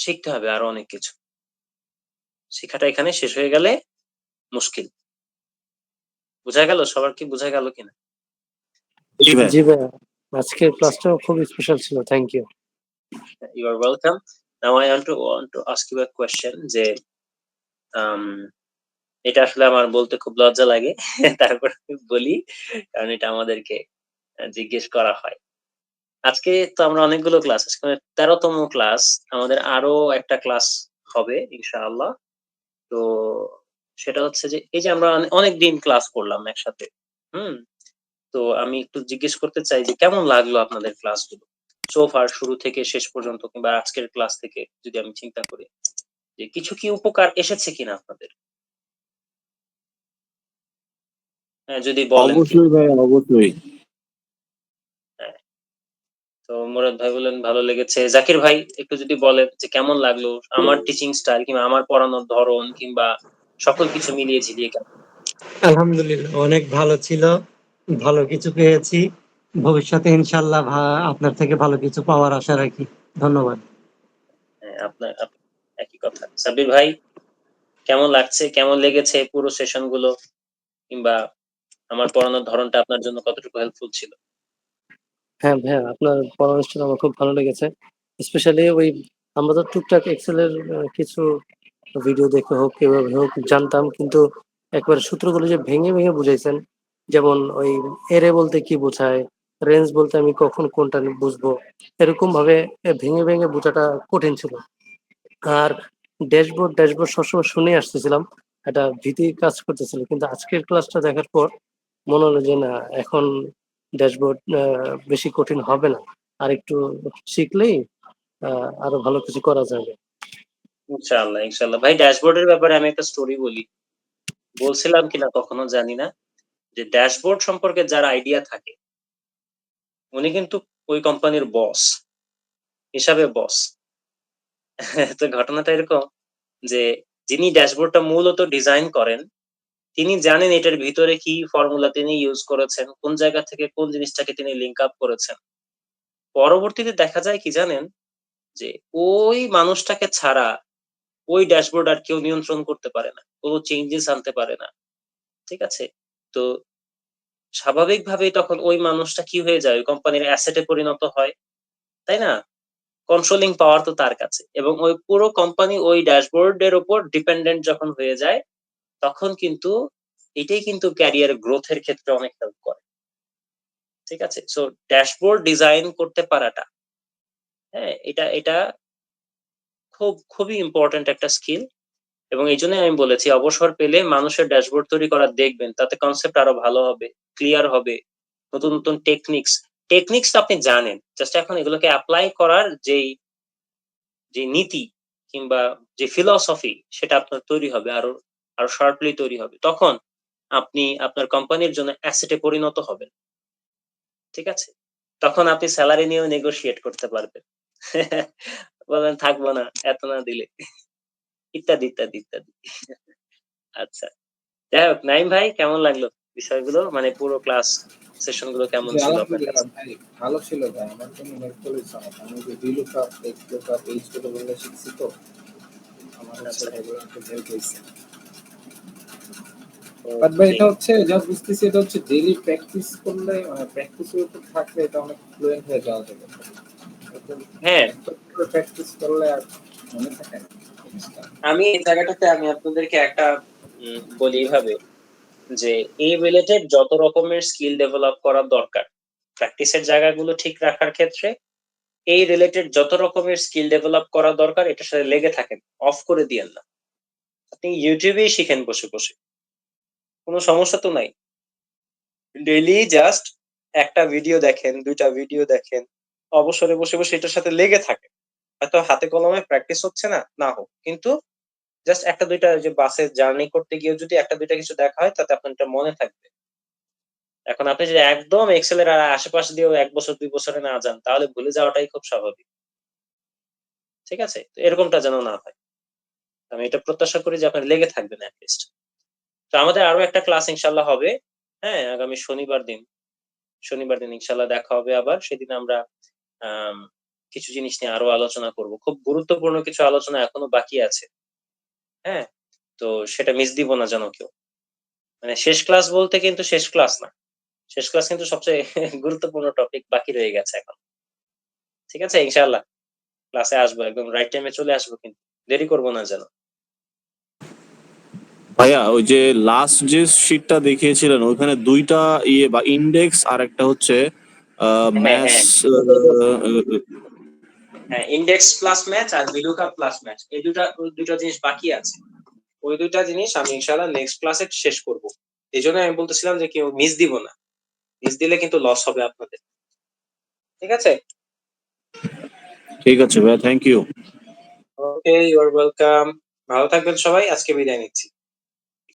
শিখতে হবে আরো অনেক কিছু। শিখাটা এখানে শেষ হয়ে গেলে মুশকিল। বুঝা গেল? সবার কি বুঝা গেল কিনা? জি ভাই। জি ভাইয়া, আজকের ক্লাসটাও খুব স্পেশাল ছিল। Thank you. You are welcome. Now I want to ask you a question যে আম এটা আসলে আমার বলতে খুব লজ্জা লাগে। তারপর বলি কারণ এটা আমাদেরকে জিজ্ঞেস করা হয়। আজকে তো আমরা অনেকগুলো ক্লাস আজকে ১৩তম ক্লাস। আমাদের আরো একটা ক্লাস হবে ইনশাআল্লাহ। তো সেটা হচ্ছে যে এই যে আমরা অনেকদিন ক্লাস করলাম একসাথে। হুম? তো আমি একটু জিজ্ঞেস করতে চাই যে কেমন লাগলো আপনাদের ক্লাসগুলো? সো ফার শুরু থেকে শেষ পর্যন্ত কিংবা আজকের ক্লাস থেকে যদি আমি চিন্তা করি যে কিছু কি উপকার এসেছে কিনা আপনাদের? হ্যাঁ, যদি বলেন অবশ্যই প্লিজ। ভাই, অবশ্যই। হ্যাঁ। তো মুরাদ ভাই বললেন ভালো লেগেছে। জাকির ভাই একটু যদি বলেন যে কেমন লাগলো? আমার টিচিং স্টাইল কিংবা আমার পড়ানোর ধরন কিংবা সকল কিছু মিলিয়ে ঝিলিয়ে কেমন? আলহামদুলিল্লাহ অনেক ভালো ছিল, ভালো কিছু পেয়েছি। ভবিষ্যতে ইনশাল্লাহ আপনার থেকে ভালো কিছু পাওয়ার আশা রাখি। ধন্যবাদ। হ্যাঁ, আপনার একই কথা। সাব্বির ভাই কেমন লাগছে? কেমন লেগেছে পুরো সেশন গুলো? কিংবা আমার পড়ানোর ধরনটা আপনার জন্য কতটুকু হেল্পফুল ছিল? হ্যাঁ ভাইয়া, আপনার পরামর্শটা আমার খুব ভালো লেগেছে। স্পেশালি ওই আমরা তো টুকটাক এক্সেলের কিছু ভিডিও দেখে হোক কিভাবে হোক জানতাম, কিন্তু একবারে সূত্রগুলো যে ভেঙে ভেঙে বুঝাইছেন, যেমন ওই এরে বলতে কি বোঝায়, রেঞ্জ বলতে আমি কখন কোনটা বুঝবো, এরকম ভাবে ভেঙে ভেঙে বোঝাটা কঠিন ছিল। আর ড্যাশবোর্ড সবসময় শুনে আসতেছিলাম, একটা ভীতি কাজ করতেছিল, কিন্তু আজকের ক্লাসটা দেখার পর মনে হলো যে না, এখন ড্যাশবোর্ড বেশি কঠিন হবে না, আর একটু শিখলেই আরো ভালো কিছু করা যাবে। ইনশাআল্লাহ, ইনশাআল্লাহ। ভাই ড্যাশবোর্ডের ব্যাপারে আমি একটা স্টোরি বলি। বলছিলাম কিনা কখনো জানি না। যে ড্যাশবোর্ড সম্পর্কে যার আইডিয়া থাকে উনি কিন্তু ওই কোম্পানির বস, হিসাবে বস। তো ঘটনাটা এরকম যে যিনি ড্যাশবোর্ডটা মূলত ডিজাইন করেন তিনি জানেন এটার ভিতরে কি ফর্মুলা তিনি ইউজ করেছেন, কোন জায়গা থেকে কোন জিনিসটাকে তিনি লিংক আপ করেছেন। পরবর্তীতে দেখা যায় কি জানেন যে ওই মানুষটাকে ছাড়া ওই ড্যাশবোর্ড আর কেউ নিয়ন্ত্রণ করতে পারে না, কোনো চেঞ্জেস আনতে পারে না। ঠিক আছে? তো স্বাভাবিকভাবেই তখন ওই মানুষটা কি হয়ে যায়, ওই কোম্পানির অ্যাসেটে পরিণত হয়, তাই না? কন্ট্রোলিং পাওয়ার তো তার কাছে এবং ওই পুরো কোম্পানি ওই ড্যাশবোর্ডের উপর ডিপেন্ডেন্ট যখন হয়ে যায় তখন কিন্তু এটাই কিন্তু ক্যারিয়ার গ্রোথের ক্ষেত্রে অনেক হেল্প করে। ঠিক আছে? সো ড্যাশবোর্ড ডিজাইন করতে পারাটা, হ্যাঁ, এটা এটা খুবই ইম্পর্টেন্ট একটা স্কিল। এবং এই জন্যই আমি বলেছি অবসর পেলে মানুষের ড্যাশবোর্ড তৈরি করা দেখবেন, তাতে কনসেপ্ট আরো ভালো হবে, ক্লিয়ার হবে। নতুন নতুন টেকনিক্স তো আপনি জানেন, জাস্ট এখন এগুলোকে অ্যাপ্লাই করার যে নীতি কিংবা যে ফিলসফি সেটা আপনার তৈরি হবে, আরো আরো শার্পলি তৈরি হবে। তখন আপনি আপনার কোম্পানির জন্য অ্যাসেটে পরিণত হবেন। ঠিক আছে? তখন আপনি স্যালারি নিয়েও নেগোশিয়েট করতে পারবেন। বলেন থাকবো না এত না দিলে, ইত্যাদি ইত্যাদি ইত্যাদি। আচ্ছা, যাই হোক, নাইম ভাই কেমন লাগলো বিষয়গুলো, মানে পুরো ক্লাস সেশন গুলো কেমন জি ছিল আপনার আলহামদুলিল্লাহ কাছে? ভাই, ভালো ছিল ভাই। আমার জন্য হেল্পফুল হয়েছে অনেক। আমি যে ভিলুকআপ এক্সলুকআপ এই ছোটগুলো শিখছি, তো আমার হচ্ছে আচ্ছা, এগুলো খুব হেল্প হয়েছে। বাট ভাই ওকে। এটা হচ্ছে যা বুঝতেছি, এটা হচ্ছে ডেইলি প্র্যাকটিস করলে, মানে প্র্যাকটিসের উপর থাকলে এটা অনেক ফ্লুয়েন্ট হয়ে যাওয়া যাবে। হ্যাঁ, একদম প্র্যাকটিস করলে আর মনে থাকে না জিনিসটা। আমি এই জায়গাটাতে আমি আপনাদেরকে একটা বলি এইভাবে যে এই রিলেটেড যত রকমের স্কিল ডেভেলপ করার দরকার প্র্যাকটিসের জায়গাগুলো ঠিক রাখার ক্ষেত্রে, এই রিলেটেড যত রকমের স্কিল ডেভেলপ করা দরকার এটার সাথে লেগে থাকেন, অফ করে দিয়েন না। আপনি ইউটিউবেই শিখেন বসে বসে, কোনো সমস্যা তো নাই। ডেইলি জাস্ট একটা ভিডিও দেখেন, দুইটা ভিডিও দেখেন, অবসরে বসে বসে এটার সাথে লেগে থাকে। হয়তো হাতে কলমে প্র্যাকটিস হচ্ছে না, না হোক, কিন্তু জাস্ট একটা দুইটা যে বাসে জার্নি করতে গিয়ে যদি একটা দুইটা কিছু দেখা হয় তাতে আপনার এটা মনে থাকবে। এখন আপনি যদি একদম এক্সেলের আশেপাশে দিয়েও ১ বছর ২ বছরে না যান তাহলে ভুলে যাওয়াটাই খুব স্বাভাবিক। ঠিক আছে? তো এরকমটা যেন না হয়। আমি এটা প্রত্যাশা করি যে আপনার লেগে থাকবেন এট লিস্ট। তো আমাদের আরো একটা ক্লাস ইনশাআল্লাহ হবে। হ্যাঁ? আগামী শনিবার দিন ইনশাআল্লাহ দেখা হবে আবার। সেদিন আমরা আম কিছু জিনিস নিয়ে আরো আলোচনা করব। খুব গুরুত্বপূর্ণ কিছু আলোচনা এখনো বাকি আছে। হ্যাঁ? তো সেটা মিস দিব না যেন কেউ। মানে শেষ ক্লাস বলতে কিন্তু শেষ ক্লাস না। শেষ ক্লাস কিন্তু সবচেয়ে গুরুত্বপূর্ণ টপিক বাকি রয়ে গেছে এখন। ঠিক আছে? ইনশাআল্লাহ ক্লাসে আসবো। একদম রাইট টাইমে চলে আসবো কিন্তু। দেরি করব না যেন। ভাইয়া ওই যে লাস্ট যে শিটটা দেখিয়েছিলেন ওখানে ২ টা ইয়ে বা ইনডেক্স আর একটা হচ্ছে হ্যাঁ, ম্যাথস হ্যাঁ। হ্যাঁ, ইনডেক্স প্লাস ম্যাচ আর VLOOKUP প্লাস ম্যাচ। এই দুটা জিনিস বাকি আছে। ওই ২ টা জিনিস আমি ইনশাআল্লাহ নেক্সট ক্লাসে শেষ করব। এজন্য আমি বলতেছিলাম যে কেউ মিস দিব না। মিস দিলে কিন্তু লস হবে আপনাদের। ঠিক আছে? ঠিক আছে ভাইয়া, thank you. Okay, you are welcome. ভালো থাকবেন সবাই। আজকে বিদায় নিচ্ছি।